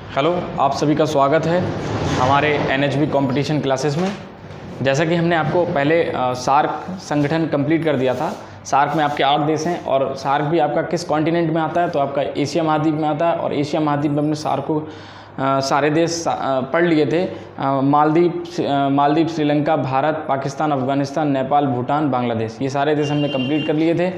Hello, आप सभी का स्वागत है हमारे एनएचबी कंपटीशन क्लासेस में। जैसा कि हमने आपको पहले सार्क संगठन कंप्लीट कर दिया था। सार्क में आपके 8 देश हैं और सार्क भी आपका किस कॉन्टिनेंट में आता है, तो आपका एशिया महाद्वीप में आता है। और एशिया महाद्वीप में हमने सार्क को सारे देश पढ़ लिए थे। मालदीव, श्रीलंका, भारत, पाकिस्तान, अफगानिस्तान, नेपाल, भूटान, बांग्लादेश, ये सारे देश हमने कंप्लीट कर लिए थे।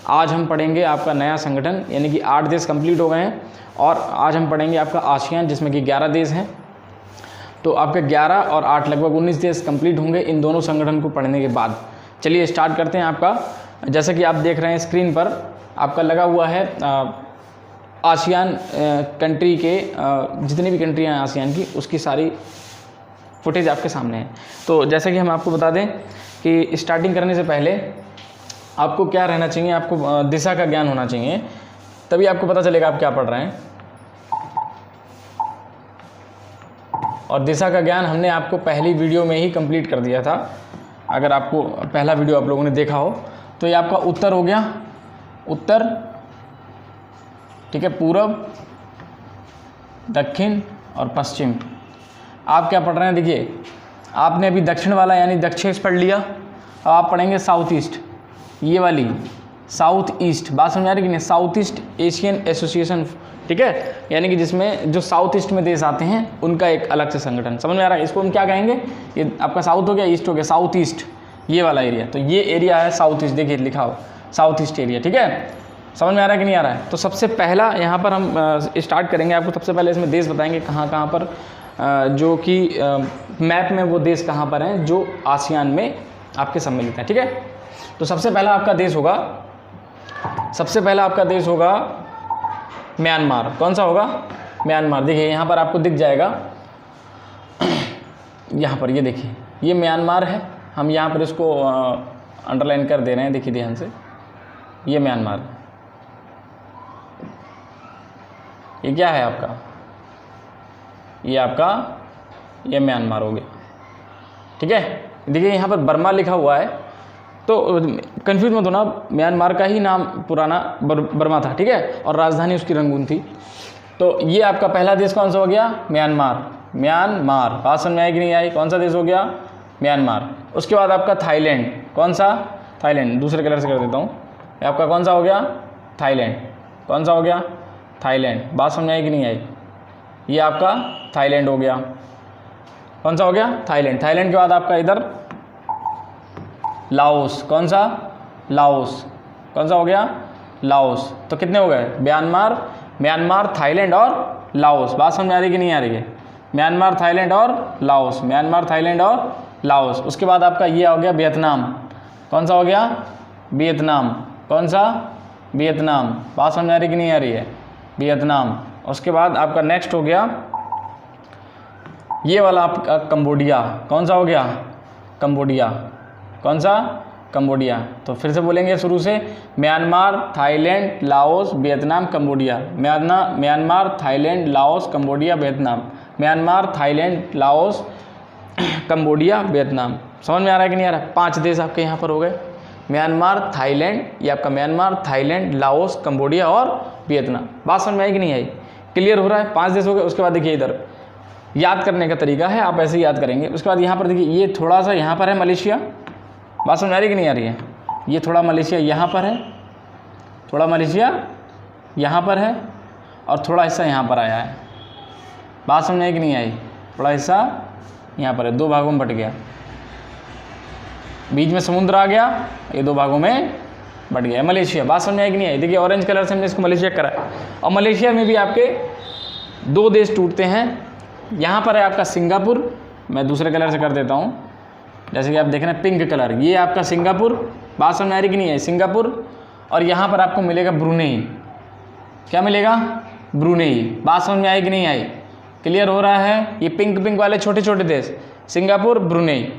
आज हम पढ़ेंगे आपका नया संगठन, यानी कि 8 देश कंप्लीट हो गए हैं और आज हम पढ़ेंगे आपका आसियान, जिसमें कि 11 देश हैं। तो आपके 11 और 8 लगभग 19 देश कंप्लीट होंगे इन दोनों संगठन को पढ़ने के बाद। चलिए स्टार्ट करते हैं। आपका जैसा कि आप देख रहे हैं स्क्रीन पर आपका लगा हुआ है आसियान कंट्री के जितनी भी कंट्री हैं आसियान की, उसकी सारी फुटेज आपके सामने है। तो जैसा कि हम आपको बता दें कि स्टार्टिंग करने से पहले आपको क्या रहना चाहिए, आपको दिशा का ज्ञान होना चाहिए, तभी आपको पता चलेगा आप क्या पढ़ रहे हैं। और दिशा का ज्ञान हमने आपको पहली वीडियो में ही कंप्लीट कर दिया था। अगर आपको पहला वीडियो आप लोगों ने देखा हो तो ये आपका उत्तर हो गया, उत्तर, ठीक है, पूरब, दक्षिण और पश्चिम। आप क्या पढ़ रहे हैं, देखिए आपने अभी दक्षिण वाला यानी दक्षिण पढ़ लिया। अब आप पढ़ेंगे साउथ ईस्ट, ये वाली साउथ ईस्ट। बात समझ आ रही कि नहीं? साउथ ईस्ट एशियन एसोसिएशन, ठीक है, यानी कि जिसमें जो साउथ ईस्ट में देश आते हैं उनका एक अलग से संगठन। समझ में आ रहा है? इसको हम क्या कहेंगे, ये आपका साउथ हो गया, ईस्ट हो गया, साउथ ईस्ट ये वाला एरिया। तो ये एरिया है साउथ ईस्ट, देखिए लिखा हो साउथ ईस्ट एरिया, ठीक है। समझ में आ रहा है कि नहीं आ रहा है? तो सबसे पहला यहाँ पर हम स्टार्ट करेंगे। आपको सबसे पहले इसमें देश बताएंगे कहाँ कहाँ पर, जो कि मैप में वो देश कहाँ पर हैं जो आसियान में आपके सम्मिलित हैं, ठीक है। तो सबसे पहला आपका देश होगा म्यांमार। कौन सा होगा? म्यांमार। देखिए यहाँ पर आपको दिख जाएगा, यहाँ पर ये देखिए ये म्यांमार है। हम यहाँ पर इसको अंडरलाइन कर दे रहे हैं, देखिए ध्यान से, ये म्यांमार। ये क्या है आपका? ये म्यांमार हो गया, ठीक है। देखिए यहाँ पर बर्मा लिखा हुआ है, तो कंफ्यूज मत होना, म्यांमार का ही नाम पुराना बर्मा था, ठीक है, और राजधानी उसकी रंगून थी। तो ये आपका पहला देश कौन सा हो गया? म्यांमार। बात समझ में आई कि नहीं आई? कौन सा देश हो गया? म्यांमार। उसके बाद आपका थाईलैंड। कौन सा? थाईलैंड। दूसरे कलर से कर देता हूँ। आपका कौन सा हो गया? थाईलैंड। कौन सा हो गया? थाईलैंड। बात समझ में आई कि नहीं आई? ये आपका थाईलैंड हो गया। कौन सा हो गया? थाईलैंड। थाईलैंड के बाद आपका इधर लाओस। कौन सा? लाओस। कौन सा हो गया? लाओस। तो कितने हो गए? म्यांमार, थाईलैंड और लाओस। बात समझ में आ रही कि नहीं आ रही है? म्यांमार, थाईलैंड और लाओस। उसके बाद आपका ये हो गया वियतनाम। कौन सा हो गया? वियतनाम। कौन सा? वियतनाम। बात समझ में आ रही कि नहीं आ रही है? वियतनाम। उसके बाद आपका नेक्स्ट हो गया ये वाला आपका कंबोडिया। कौन सा हो गया? कंबोडिया। कौन सा? कंबोडिया। तो फिर से बोलेंगे शुरू से, Myanmar, Thailand, Laos, Vietnam, Cambodia. Myanmar, Thailand, Laos, Cambodia, Vietnam. Myanmar, Thailand, Laos, Cambodia, Vietnam. समझ में आ रहा है कि नहीं आ रहा है? 5 देश आपके यहाँ पर हो गए। म्यांमार, थाईलैंड, ये आपका म्यांमार, थाईलैंड, लाओस, कंबोडिया और वियतनाम। बात समझ में आई कि नहीं आई? क्लियर हो रहा है? 5 देश हो गए। उसके बाद देखिए इधर याद करने का तरीका है, आप ऐसे ही याद करेंगे। उसके बाद यहाँ पर देखिए ये थोड़ा सा यहाँ पर है मलेशिया। बात समझ आ रही कि नहीं आ रही है? ये थोड़ा मलेशिया यहाँ पर है, थोड़ा मलेशिया यहाँ पर है और थोड़ा हिस्सा यहाँ पर आया है। बात समझ आई कि नहीं आई? थोड़ा हिस्सा यहाँ पर है, 2 भागों में बट गया, बीच में समुद्र आ गया, ये 2 भागों में बट गया मलेशिया। बात समझ आई कि नहीं आई? देखिए ऑरेंज कलर से हमने इसको मलेशिया करा है। और मलेशिया में भी आपके 2 देश टूटते हैं। यहाँ पर है आपका सिंगापुर, मैं दूसरे कलर से कर देता हूँ, जैसे कि आप देख रहे हैं पिंक कलर, ये आपका सिंगापुर। बात समझ आ रही कि नहीं है? सिंगापुर। और यहाँ पर आपको मिलेगा ब्रुनेई। क्या मिलेगा? ब्रुनेई। बात समझ में आई कि नहीं आई? क्लियर हो रहा है? ये पिंक वाले छोटे छोटे देश, Singapore, Brunei,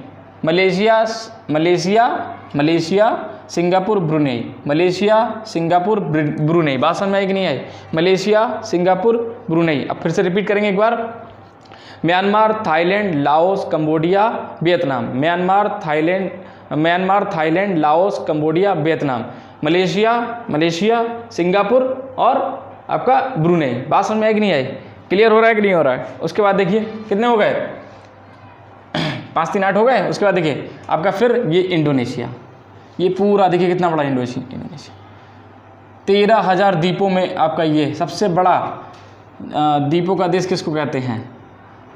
Malaysia, Singapore, Brunei, Malaysia, Singapore, Brunei. बात समझ में आई कि नहीं आई? Malaysia, Singapore, Brunei. अब फिर से रिपीट करेंगे एक बार, Myanmar, Thailand, Laos, Cambodia, Vietnam. Myanmar, Thailand, Laos, Cambodia, Vietnam. Malaysia, Singapore और आपका ब्रुनेई। बात समझ में आई कि नहीं आई? क्लियर हो रहा है कि नहीं हो रहा है? उसके बाद देखिए कितने हो गए, 5 3 8 हो गए। उसके बाद देखिए आपका फिर ये इंडोनेशिया, ये पूरा देखिए कितना बड़ा इंडोनेशिया 13,000 द्वीपों में आपका ये सबसे बड़ा द्वीपों का देश किसको कहते हैं,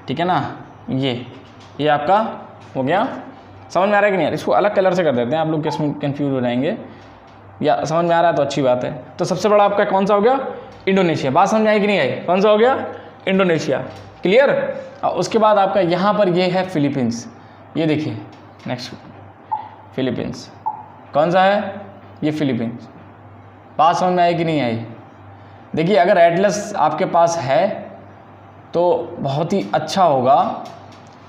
ठीक है ना। ये आपका हो गया। समझ में आ रहा है कि नहीं यार? इसको अलग कलर से कर देते हैं, आप लोग किसमें कन्फ्यूज हो जाएंगे, या समझ में आ रहा है तो अच्छी बात है। तो सबसे बड़ा आपका कौन सा हो गया, इंडोनेशिया। बात समझ में आई कि नहीं आई? कौन सा हो गया, इंडोनेशिया। क्लियर। और उसके बाद आपका यहाँ पर ये है फिलीपींस, ये देखिए नेक्स्ट फिलीपींस कौन सा है, ये फिलीपींस। बात समझ में आई कि नहीं आई? देखिए अगर एटलस आपके पास है तो बहुत ही अच्छा होगा,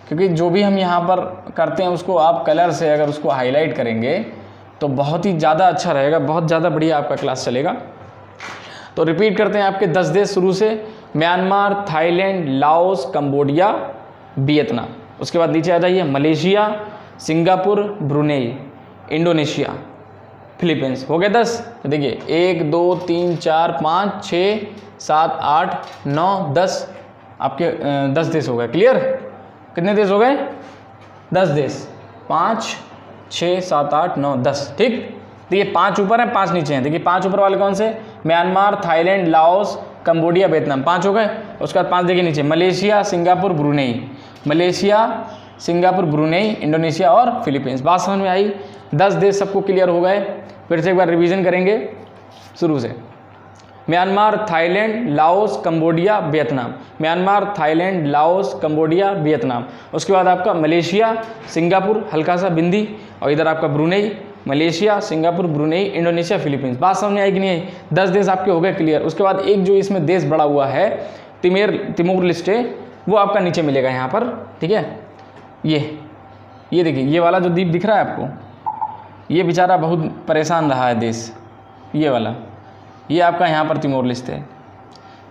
क्योंकि जो भी हम यहाँ पर करते हैं उसको आप कलर से अगर उसको हाईलाइट करेंगे तो बहुत ही ज़्यादा अच्छा रहेगा, बहुत ज़्यादा बढ़िया आपका क्लास चलेगा। तो रिपीट करते हैं आपके 10 देश शुरू से, Myanmar, Thailand, Laos, Cambodia, Vietnam. उसके बाद नीचे आ जाइए, Malaysia, Singapore, Brunei, Indonesia, Philippines. हो गए 10। तो देखिए 1 2 3 4 5 6 7 8 9 10 आपके 10 देश हो गए। क्लियर। कितने देश हो गए, 10 देश, 5 6 7 8 9 10। ठीक। देखिए 5 ऊपर हैं 5 नीचे हैं। देखिए 5 ऊपर वाले कौन से, Myanmar, Thailand, Laos, Cambodia, Vietnam, 5 हो गए। उसके बाद 5 देखिए नीचे, Malaysia, Singapore, Brunei, Malaysia, Singapore, Brunei, Indonesia और फिलीपींस। बात समझ में आई? 10 देश सबको क्लियर हो गए। फिर से एक बार रिवीजन करेंगे शुरू से, Myanmar, Thailand, Laos, Cambodia, Vietnam, Myanmar, Thailand, Laos, Cambodia, Vietnam. उसके बाद आपका मलेशिया, सिंगापुर, हल्का सा बिंदी, और इधर आपका Brunei, Malaysia, Singapore, Brunei, Indonesia, Philippines. बात समझ में आई कि नहीं आई? 10 देश आपके हो गए क्लियर। उसके बाद एक जो इसमें देश बड़ा हुआ है तिमोर लेस्टे, वो आपका नीचे मिलेगा यहाँ पर, ठीक है। ये देखिए ये वाला जो द्वीप दिख रहा है आपको, ये बेचारा बहुत परेशान रहा है देश, ये वाला, ये आपका यहाँ पर तिमोर लेस्टे है।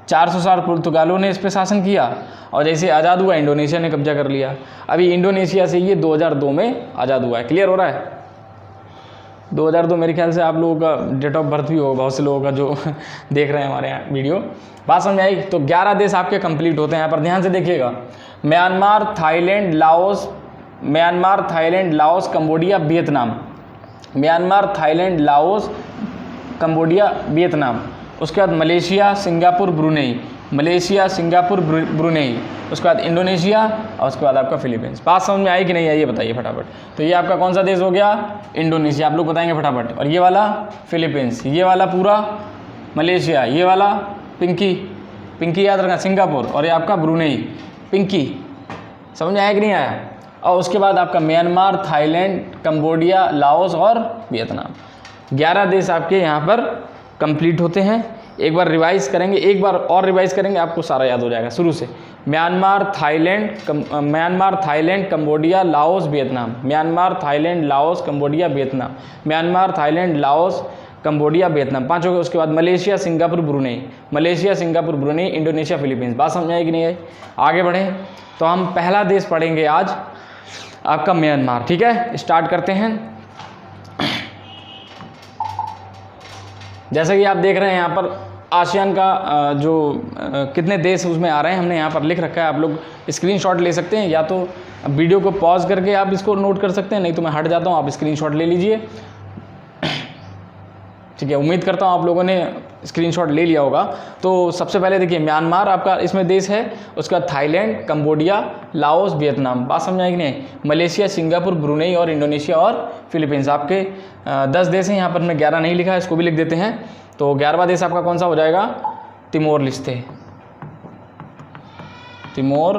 400 साल पुर्तगालों ने इस पर शासन किया, और जैसे आज़ाद हुआ इंडोनेशिया ने कब्जा कर लिया। अभी इंडोनेशिया से ये 2002 में आज़ाद हुआ है। क्लियर हो रहा है? 2002 मेरे ख्याल से आप लोगों का डेट ऑफ बर्थ भी होगा, बहुत से लोगों का जो देख रहे हैं हमारे यहाँ वीडियो। बात समझ में आई? तो 11 देश आपके कंप्लीट होते हैं। यहाँ पर ध्यान से देखिएगा, Myanmar, Thailand, Laos, Cambodia, Vietnam, Myanmar, Thailand, Laos, Cambodia, Vietnam. उसके बाद Malaysia, Singapore, Brunei, Malaysia, Singapore, Brunei. उसके बाद इंडोनेशिया, और उसके बाद आपका फिलीपींस। बात समझ में आई कि नहीं आई, ये बताइए फटाफट। तो ये आपका कौन सा देश हो गया, इंडोनेशिया, आप लोग बताएंगे फटाफट। और ये वाला फिलीपींस, ये वाला पूरा मलेशिया, ये वाला पिंकी याद रखना, सिंगापुर, और ये आपका ब्रुनेई, पिंकी। समझ में आया कि नहीं आया? और उसके बाद आपका म्यांमार, थाईलैंड, कंबोडिया, लाओस और वियतनाम। 11 देश आपके यहाँ पर कंप्लीट होते हैं। एक बार रिवाइज करेंगे, एक बार और रिवाइज करेंगे, आपको सारा याद हो जाएगा शुरू से। Myanmar, Thailand, Cambodia, Laos, Vietnam, Myanmar, Thailand, Laos, Cambodia, Vietnam, Myanmar, Thailand, Laos, Cambodia, Vietnam, 5 हो गए। उसके बाद Malaysia, Singapore, Brunei, Malaysia, Singapore, Brunei, Indonesia, Philippines. बात समझ में आई कि नहीं आई? आगे बढ़ें तो हम पहला देश पढ़ेंगे आज आपका म्यांमार। ठीक है, स्टार्ट करते हैं। जैसा कि आप देख रहे हैं यहाँ पर आसियान का जो कितने देश उसमें आ रहे हैं, हमने यहाँ पर लिख रखा है। आप लोग स्क्रीनशॉट ले सकते हैं, या तो वीडियो को पॉज करके आप इसको नोट कर सकते हैं, नहीं तो मैं हट जाता हूँ, आप स्क्रीनशॉट ले लीजिए। ठीक है, उम्मीद करता हूँ आप लोगों ने स्क्रीनशॉट ले लिया होगा। तो सबसे पहले देखिए म्यांमार आपका इसमें देश है, उसके बाद थाईलैंड, कंबोडिया, लाओस, वियतनाम। बात समझ आएगी नहीं? मलेशिया, सिंगापुर, ब्रुनेई और इंडोनेशिया और फिलीपींस। आपके 10 देश हैं, यहाँ पर मैं 11 नहीं लिखा है, इसको भी लिख देते हैं। तो 11वां देश आपका कौन सा हो जाएगा? Timor Leste, Timor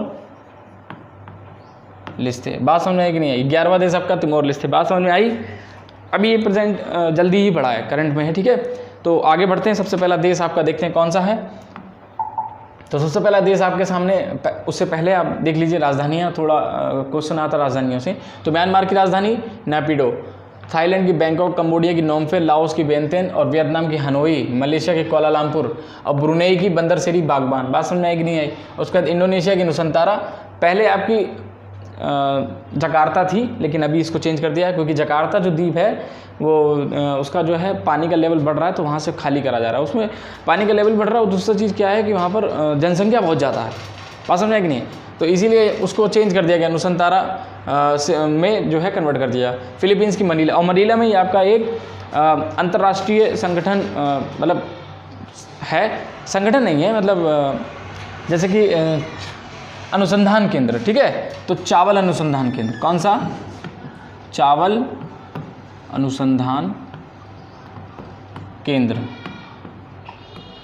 Leste. बात समझ में आई कि नहीं आई? 11वां देश आपका तिमोर लेस्टे। बात समझ में आई? अभी ये प्रेजेंट जल्दी ही बढ़ा है, करंट में है। ठीक है, तो आगे बढ़ते हैं। सबसे पहला देश आपका देखते हैं कौन सा है। तो सबसे पहला देश आपके सामने, उससे पहले आप देख लीजिए राजधानियाँ, थोड़ा क्वेश्चन आता राजधानियों से। तो म्यांमार की राजधानी नैपिडो, थाईलैंड की बैंकॉक, कंबोडिया की नोमफे, लाओस की बेंतेन और वियतनाम की हनोई, मलेशिया के कुआलालंपुर और ब्रुनेई की बंदरसेरी बागबान। बात समझ में आई कि नहीं आई? उसके बाद इंडोनेशिया की नुसंतारा। पहले आपकी जकार्ता थी, लेकिन अभी इसको चेंज कर दिया है क्योंकि जकार्ता जो द्वीप है वो उसका जो है पानी का लेवल बढ़ रहा है, तो वहाँ से खाली करा जा रहा है। उसमें पानी का लेवल बढ़ रहा है और दूसरा चीज़ क्या है कि वहाँ पर जनसंख्या बहुत ज़्यादा है, बात समझ में कि नहीं, तो इसीलिए उसको चेंज कर दिया गया, नुसंतारा में जो है कन्वर्ट कर दिया। फिलीपींस की मनीला, और मनीला में ही आपका एक अंतर्राष्ट्रीय संगठन मतलब है, संगठन नहीं है, मतलब जैसे कि अनुसंधान केंद्र, ठीक है, तो चावल अनुसंधान केंद्र, कौन सा? चावल अनुसंधान केंद्र,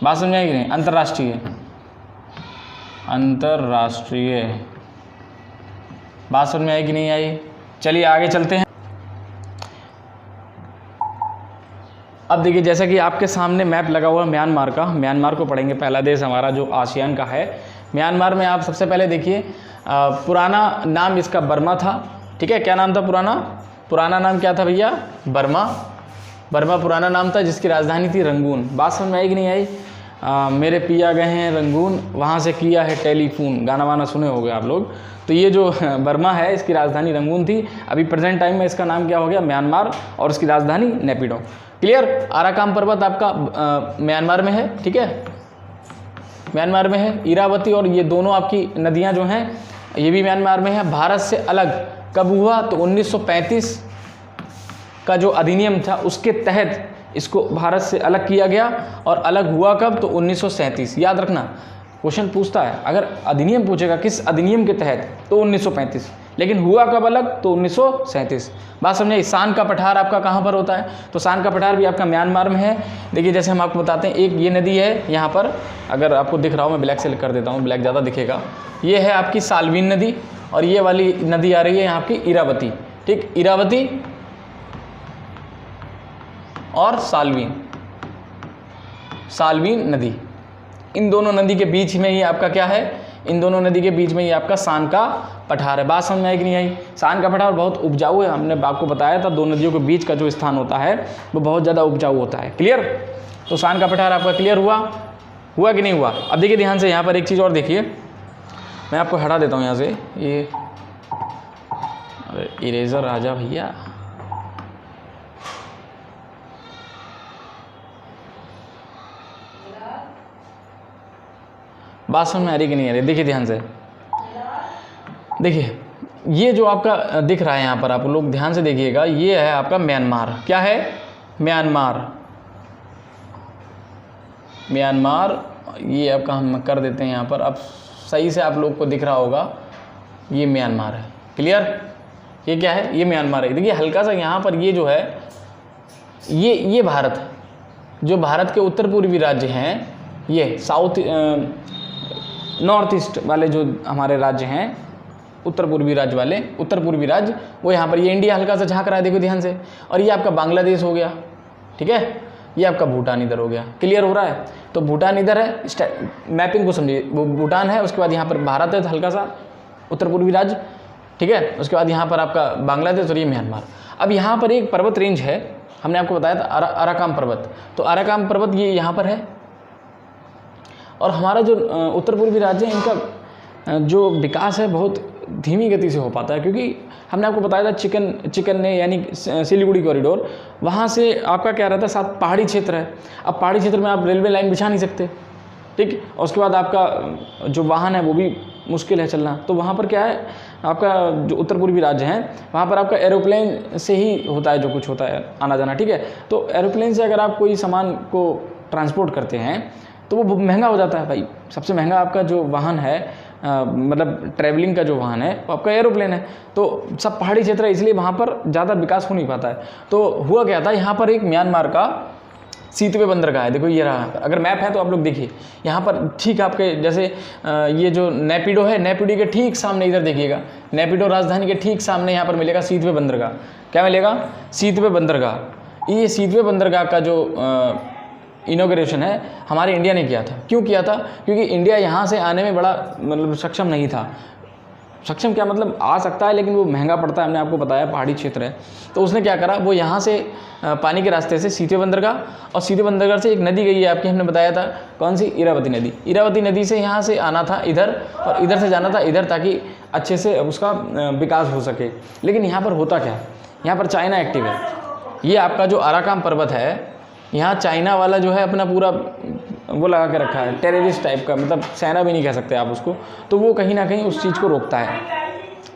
बात समझ आएगी नहीं? अंतर्राष्ट्रीय, अंतर्राष्ट्रीय, बात समझ में आई कि नहीं आई? चलिए आगे चलते हैं। अब देखिए, जैसा कि आपके सामने मैप लगा हुआ है म्यांमार का, म्यांमार को पढ़ेंगे, पहला देश हमारा जो आसियान का है। म्यांमार में आप सबसे पहले देखिए, पुराना नाम इसका बर्मा था, ठीक है, क्या नाम था पुराना नाम क्या था भैया? बर्मा पुराना नाम था, जिसकी राजधानी थी रंगून। बात समझ में आई कि नहीं आई? मेरे पिया गए हैं रंगून, वहाँ से किया है टेलीफोन, गाना वाना सुने होंगे आप लोग। तो ये जो बर्मा है, इसकी राजधानी रंगून थी। अभी प्रेजेंट टाइम में इसका नाम क्या हो गया? म्यांमार, और इसकी राजधानी नेपिडो। क्लियर? आराकान पर्वत आपका म्यांमार में है, ठीक है, म्यांमार में है। इरावती और ये दोनों आपकी नदियाँ जो हैं ये भी म्यांमार में है। भारत से अलग कब हुआ? तो 1935 का जो अधिनियम था उसके तहत इसको भारत से अलग किया गया, और अलग हुआ कब? तो 1937। याद रखना, क्वेश्चन पूछता है, अगर अधिनियम पूछेगा किस अधिनियम के तहत, तो 1935, लेकिन हुआ कब अलग? तो 1937। बात समझे? सान का पठार आपका कहाँ पर होता है? तो सान का पठार भी आपका म्यांमार में है। देखिए, जैसे हम आपको बताते हैं, एक ये नदी है यहाँ पर, अगर आपको दिख रहा हो, मैं ब्लैक से कर देता हूँ, ब्लैक ज़्यादा दिखेगा। ये है आपकी साल्वीन नदी, और ये वाली नदी आ रही है यहाँ की इरावती, ठीक, इरावती और साल्वीन नदी, इन दोनों नदी के बीच में ही आपका क्या है? इन दोनों नदी के बीच में ही आपका सान का पठार है। बात समझ में आई कि नहीं आई? सान का पठार बहुत उपजाऊ है, हमने आपको बताया था, दो नदियों के बीच का जो स्थान होता है वो बहुत ज़्यादा उपजाऊ होता है। क्लियर? तो सान का पठार आपका क्लियर हुआ कि नहीं हुआ? अब देखिए ध्यान से, यहाँ पर एक चीज़ और देखिए, मैं आपको हटा देता हूँ यहाँ से, ये अरे इरेजर राजा भैया, बात समझ में आ रही कि नहीं आ रही? देखिए ध्यान से, देखिए ये जो आपका दिख रहा है यहाँ पर, आप लोग ध्यान से देखिएगा, ये है आपका म्यांमार। क्या है? म्यांमार, ये आपका हम कर देते हैं यहाँ पर, अब सही से आप लोग को दिख रहा होगा, ये म्यांमार है। क्लियर? ये क्या है? ये म्यांमार है। देखिए हल्का सा यहाँ पर ये जो है, ये भारत है, जो भारत के उत्तर पूर्वी राज्य हैं, ये साउथ नॉर्थ ईस्ट वाले जो हमारे राज्य हैं, उत्तर पूर्वी राज्य, वो यहाँ पर, ये इंडिया हल्का सा झांक रहा है, देखो ध्यान से, और ये आपका बांग्लादेश हो गया, ठीक है, ये आपका भूटान इधर हो गया। क्लियर हो रहा है? तो भूटान इधर है, मैपिंग को समझिए, वो भूटान है, उसके बाद यहाँ पर भारत है हल्का सा उत्तर पूर्वी राज्य, ठीक है, उसके बाद यहाँ पर आपका बांग्लादेश, और ये म्यांमार। अब यहाँ पर एक पर्वत रेंज है, हमने आपको बताया था अराकान पर्वत, तो अराकान पर्वत ये यहाँ पर है, और हमारा जो उत्तर पूर्वी राज्य है, इनका जो विकास है बहुत धीमी गति से हो पाता है, क्योंकि हमने आपको बताया था चिकन ने, यानी सिलीगुड़ी कॉरिडोर, वहाँ से आपका क्या रहता है, साथ पहाड़ी क्षेत्र है। अब पहाड़ी क्षेत्र में आप रेलवे लाइन बिछा नहीं सकते, ठीक, और उसके बाद आपका जो वाहन है वो भी मुश्किल है चलना, तो वहाँ पर क्या है, आपका जो उत्तर पूर्वी राज्य हैं वहाँ पर आपका एरोप्लेन से ही होता है, जो कुछ होता है आना जाना, ठीक है। तो एरोप्लेन से अगर आप कोई सामान को ट्रांसपोर्ट करते हैं तो वो महंगा हो जाता है भाई। सबसे महंगा आपका जो वाहन है, मतलब ट्रैवलिंग का जो वाहन है वो आपका एरोप्लेन है। तो सब पहाड़ी क्षेत्र है, इसलिए वहाँ पर ज़्यादा विकास हो नहीं पाता है। तो हुआ क्या था, यहाँ पर एक म्यांमार का सीतवे बंदरगाह है, देखो ये रहा। अगर मैप है तो आप लोग देखिए, यहाँ पर ठीक आपके जैसे ये जो नेपिडो है, नेपिडो के ठीक सामने इधर देखिएगा, नेपिडो राजधानी के ठीक सामने यहाँ पर मिलेगा सीतवे बंदरगाह। क्या मिलेगा? सीतवे बंदरगाह। ये सीतवे बंदरगाह का जो इनॉग्रेशन है हमारे इंडिया ने किया था। क्यों किया था? क्योंकि इंडिया यहाँ से आने में बड़ा मतलब सक्षम नहीं था। सक्षम क्या मतलब आ सकता है, लेकिन वो महंगा पड़ता है, हमने आपको बताया पहाड़ी क्षेत्र है। तो उसने क्या करा, वो यहाँ से पानी के रास्ते से सीधे बंदरगाह, और सीधे बंदरगाह से एक नदी गई है आपकी, हमने बताया था कौन सी, इरावती नदी। इरावती नदी से यहाँ से आना था इधर, और इधर से जाना था इधर, ताकि अच्छे से उसका विकास हो सके। लेकिन यहाँ पर होता क्या, यहाँ पर चाइना एक्टिव है। ये आपका जो अराकाम पर्वत है, यहाँ चाइना वाला जो है अपना पूरा वो लगा के रखा है, टेररिस्ट टाइप का, मतलब सेना भी नहीं कह सकते आप उसको। तो वो कहीं ना कहीं उस चीज़ को रोकता है।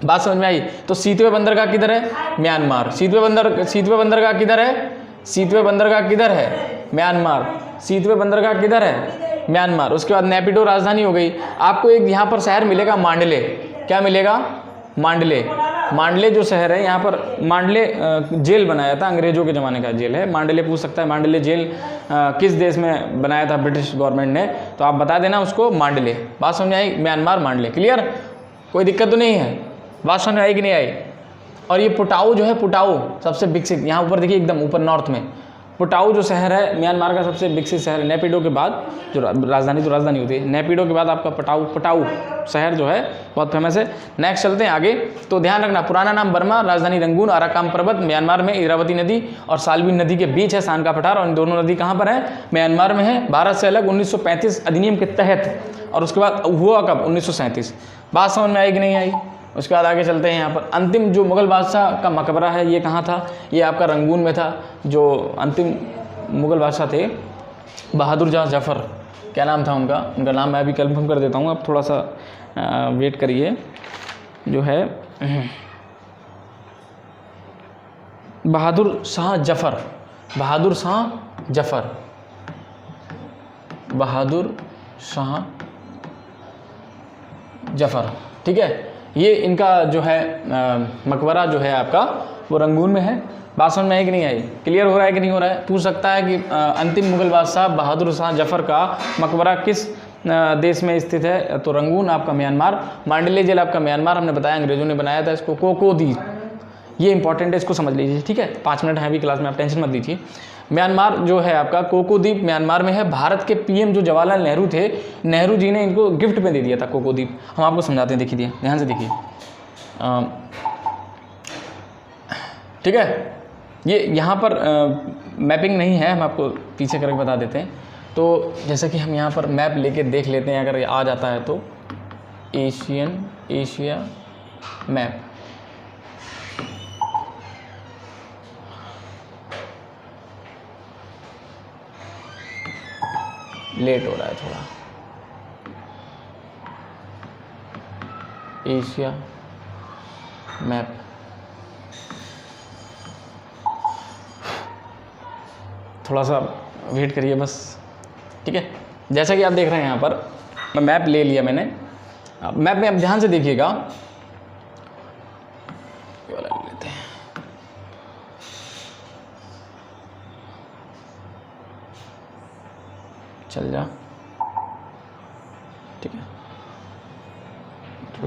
बात समझ में आई। तो सीतवे बंदरगाह किधर है, म्यांमार। सीतवे बंदरगाह किधर है, सीतवे बंदरगाह किधर है, म्यांमार। सीतवे बंदरगाह किधर है, म्यांमार। उसके बाद नेपिडो राजधानी हो गई। आपको एक यहाँ पर शहर मिलेगा मांडले। क्या मिलेगा, मांडले। मांडले जो शहर है, यहाँ पर मांडले जेल बनाया था, अंग्रेजों के ज़माने का जेल है। मांडले पूछ सकता है मांडले जेल किस देश में बनाया था ब्रिटिश गवर्नमेंट ने, तो आप बता देना उसको मांडले। बात समझ आई, म्यांमार मांडले, क्लियर, कोई दिक्कत तो नहीं है। बात समझ आई कि नहीं आई। और ये पुटाऊ जो है, पुटाऊ सबसे विकसित, यहाँ ऊपर देखिए एकदम ऊपर नॉर्थ में पुटाऊ जो शहर है म्यांमार का सबसे विकसित शहर है। नेपिडो के बाद जो राजधानी, तो राजधानी होती है, नेपिडो के बाद आपका पुटाऊ शहर जो है बहुत फेमस है। नेक्स्ट चलते हैं आगे। तो ध्यान रखना, पुराना नाम बर्मा, राजधानी रंगून, अराकाम पर्वत, म्यांमार में इरावती नदी और सालविन नदी के बीच है सान का पठार, और इन दोनों नदी कहाँ पर है, म्यांमार में है, भारत से अलग 1935 अधिनियम के तहत। और उसके बाद हुआ कब, 1937। बात समझ में आई कि नहीं आई। उसके बाद आगे चलते हैं। यहाँ पर अंतिम जो मुग़ल बादशाह का मकबरा है, ये कहाँ था, ये आपका रंगून में था। जो अंतिम मुग़ल बादशाह थे, बहादुर शाह जफ़र, क्या नाम था उनका नाम मैं अभी कंफर्म कर देता हूँ, आप थोड़ा सा वेट करिए। जो है बहादुर शाह जफ़र, बहादुर शाह जफ़र, बहादुर शाह जफ़र, ठीक है। ये इनका जो है मकबरा जो है आपका, वो रंगून में है। बात समझ में आई कि नहीं आई, क्लियर हो रहा है कि नहीं हो रहा है। पूछ सकता है कि अंतिम मुग़ल बादशाह बहादुर शाह जफ़र का मकबरा किस देश में स्थित है, तो रंगून आपका म्यांमार। मांडले जेल आपका म्यांमार, हमने बताया अंग्रेज़ों ने बनाया था इसको। कोको द्वीप, ये इंपॉर्टेंट है, इसको समझ लीजिए, ठीक है। 5 मिनट है अभी क्लास में, आप टेंशन मत लीजिए। म्यांमार जो है आपका, कोको द्वीप म्यांमार में है। भारत के पीएम जो जवाहरलाल नेहरू थे, नेहरू जी ने इनको गिफ्ट में दे दिया था कोको द्वीप। हम आपको समझाते हैं, देखिए ध्यान से देखिए, ठीक है। ये यहाँ पर मैपिंग नहीं है, हम आपको पीछे करके बता देते हैं। तो जैसे कि हम यहाँ पर मैप लेके देख लेते हैं, अगर ये आ जाता है तो एशिया मैप, लेट हो रहा है थोड़ा। एशिया मैप, थोड़ा सा वेट करिए बस, ठीक है। जैसा कि आप देख रहे हैं यहाँ पर, मैं मैप ले लिया मैंने। मैप में आप ध्यान से देखिएगा, ये वाला ले लेते हैं। चल जा, ठीक है।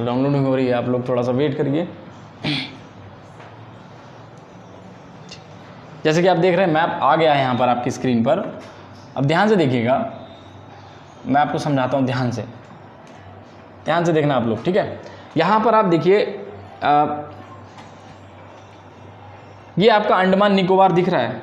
डाउनलोडिंग हो रही है, आप लोग थोड़ा सा वेट करिए। जैसे कि आप देख रहे हैं, मैप आ गया है यहाँ पर आपकी स्क्रीन पर। अब ध्यान से देखिएगा, मैं आपको समझाता हूँ, ध्यान से देखना आप लोग, ठीक है। यहाँ पर आप देखिए, ये आपका अंडमान निकोबार दिख रहा है।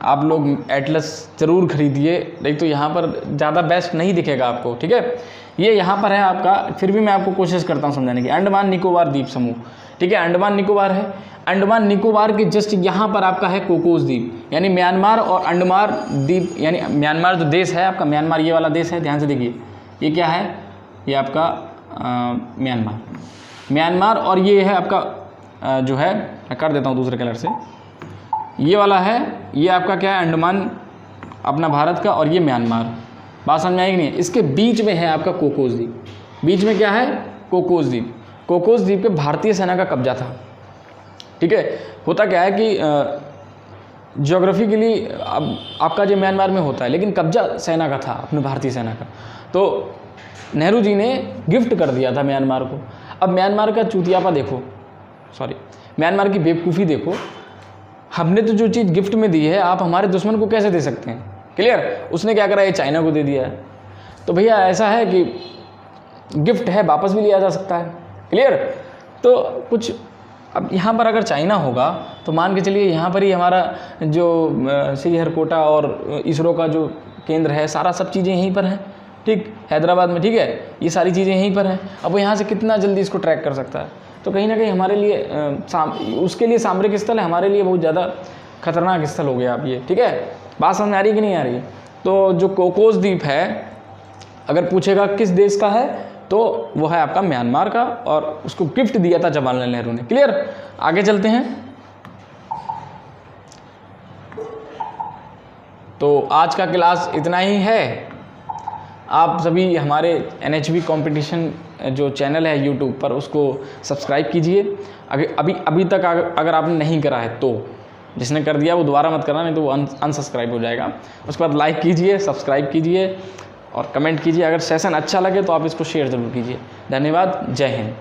आप लोग एटलस ज़रूर खरीदिए, नहीं तो यहाँ पर ज़्यादा बेस्ट नहीं दिखेगा आपको, ठीक है। ये यहाँ पर है आपका, फिर भी मैं आपको कोशिश करता हूँ समझाने की। अंडमान निकोबार द्वीप समूह, ठीक है, अंडमान निकोबार है। अंडमान निकोबार के जस्ट यहाँ पर आपका है कोकोस द्वीप, यानी म्यांमार और अंडमान द्वीप, यानी म्यांमार जो देश है आपका, म्यांमार ये वाला देश है, ध्यान से देखिए। ये क्या है, ये आपका म्यांमार, और ये है आपका जो है, मैं कर देता हूँ दूसरे कलर से, ये वाला है, ये आपका क्या है, अंडमान अपना भारत का, और ये म्यांमार। बात समझ में आएगी नहीं। इसके बीच में है आपका कोकोस द्वीप, बीच में क्या है, कोकोस द्वीप। कोकोस द्वीप पे भारतीय सेना का कब्जा था, ठीक है। होता क्या है कि ज्योग्राफिकली अब आपका जो म्यांमार में होता है, लेकिन कब्जा सेना का था, अपने भारतीय सेना का। तो नेहरू जी ने गिफ्ट कर दिया था म्यांमार को। अब म्यांमार का चूतियापा देखो, म्यांमार की बेवकूफ़ी देखो। हमने तो जो चीज़ गिफ्ट में दी है, आप हमारे दुश्मन को कैसे दे सकते हैं, क्लियर। उसने क्या करा, ये चाइना को दे दिया है। तो भैया ऐसा है कि गिफ्ट है, वापस भी लिया जा सकता है, क्लियर। तो कुछ अब यहाँ पर अगर चाइना होगा तो मान के चलिए यहाँ पर ही हमारा जो श्रीहरिकोटा और इसरो का जो केंद्र है, सारा सब चीज़ें यहीं पर हैं, ठीक, हैदराबाद में, ठीक है, ये सारी चीज़ें यहीं पर हैं। अब वो यहाँ से कितना जल्दी इसको ट्रैक कर सकता है। तो कहीं ना कहीं हमारे लिए उसके लिए सामरिक स्थल है, हमारे लिए बहुत ज़्यादा खतरनाक स्थल हो गया अब ये, ठीक है। बात समझ में आ रही कि नहीं आ रही। तो जो कोकोस द्वीप है, अगर पूछेगा किस देश का है, तो वो है आपका म्यांमार का, और उसको गिफ्ट दिया था जवाहरलाल नेहरू ने। क्लियर। आगे चलते हैं। तो आज का क्लास इतना ही है। आप सभी हमारे NHB कंपटीशन जो चैनल है यूट्यूब पर, उसको सब्सक्राइब कीजिए। अभी तक अगर आपने नहीं करा है तो, जिसने कर दिया वो दोबारा मत करना, नहीं तो वो अनसब्सक्राइब हो जाएगा। उसके बाद लाइक कीजिए, सब्सक्राइब कीजिए और कमेंट कीजिए। अगर सेशन अच्छा लगे तो आप इसको शेयर ज़रूर कीजिए। धन्यवाद। जय हिंद।